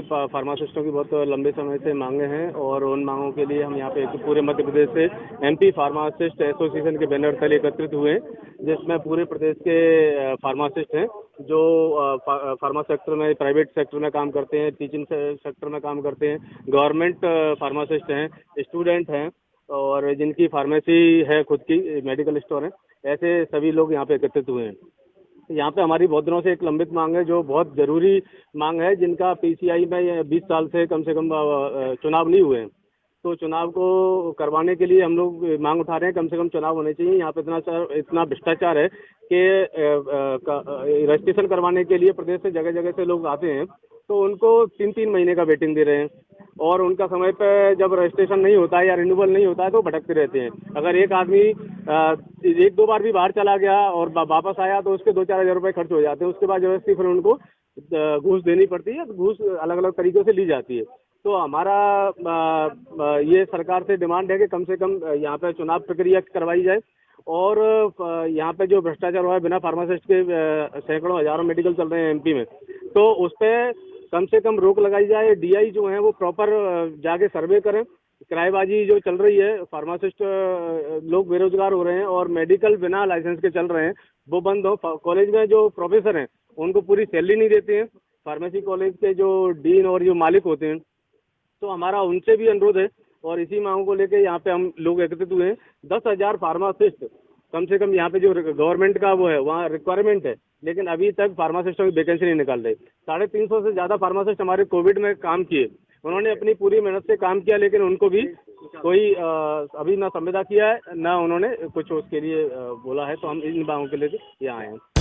फार्मासिस्टों की बहुत लंबे समय से मांगे हैं और उन मांगों के लिए हम यहाँ पे पूरे मध्य प्रदेश से एमपी फार्मासिस्ट एसोसिएशन के बैनर तले एकत्रित हुए, जिसमें पूरे प्रदेश के फार्मासिस्ट हैं जो फार्मा सेक्टर में, प्राइवेट सेक्टर में काम करते हैं, टीचिंग सेक्टर में काम करते हैं, गवर्नमेंट फार्मासिस्ट हैं, स्टूडेंट हैं और जिनकी फार्मेसी है, खुद की मेडिकल स्टोर है, ऐसे सभी लोग यहाँ पे एकत्रित हुए हैं। यहाँ पे हमारी बहुत दिनों से एक लंबित मांग है जो बहुत जरूरी मांग है, जिनका पीसीआई में 20 साल से कम चुनाव नहीं हुए हैं। तो चुनाव को करवाने के लिए हम लोग मांग उठा रहे हैं, कम से कम चुनाव होने चाहिए। यहाँ पे इतना भ्रष्टाचार है कि रजिस्ट्रेशन करवाने के लिए प्रदेश से जगह जगह से लोग आते हैं तो उनको 3-3 महीने का वेटिंग दे रहे हैं और उनका समय पे जब रजिस्ट्रेशन नहीं होता है या रिन्यूअल नहीं होता है तो भटकते रहते हैं। अगर एक आदमी 1-2 बार भी बाहर चला गया और वापस आया तो उसके 2-4 हज़ार रुपये खर्च हो जाते हैं। उसके बाद जबरदस्ती फिर उनको घूस देनी पड़ती है, घूस अलग अलग तरीक़ों से ली जाती है। तो हमारा ये सरकार से डिमांड है कि कम से कम यहाँ पे चुनाव प्रक्रिया करवाई जाए और यहाँ पे जो भ्रष्टाचार हुआ है, बिना फार्मासिस्ट के सैकड़ों हज़ारों मेडिकल चल रहे हैं एमपी में, तो उस पर कम से कम रोक लगाई जाए। डीआई जो है वो प्रॉपर जाके सर्वे करें। किराएबाजी जो चल रही है, फार्मासिस्ट लोग बेरोजगार हो रहे हैं और मेडिकल बिना लाइसेंस के चल रहे हैं, वो बंद हो। कॉलेज में जो प्रोफेसर हैं उनको पूरी सैलरी नहीं देते हैं, फार्मेसी कॉलेज के जो डीन और जो मालिक होते हैं, तो हमारा उनसे भी अनुरोध है और इसी मांगों को लेकर यहाँ पे हम लोग एकत्रित हुए हैं। 10,000 फार्मासिस्ट कम से कम यहाँ पे जो गवर्नमेंट का वो है वहाँ रिक्वायरमेंट है, लेकिन अभी तक फार्मासिस्टों की वैकेंसी नहीं निकाल रहे। 350 से ज़्यादा फार्मासिस्ट हमारे कोविड में काम किए, उन्होंने अपनी पूरी मेहनत से काम किया, लेकिन उनको भी कोई अभी ना संविदा किया है, ना उन्होंने कुछ उसके लिए बोला है। तो हम इन मांगों के लिए यहाँ आए हैं।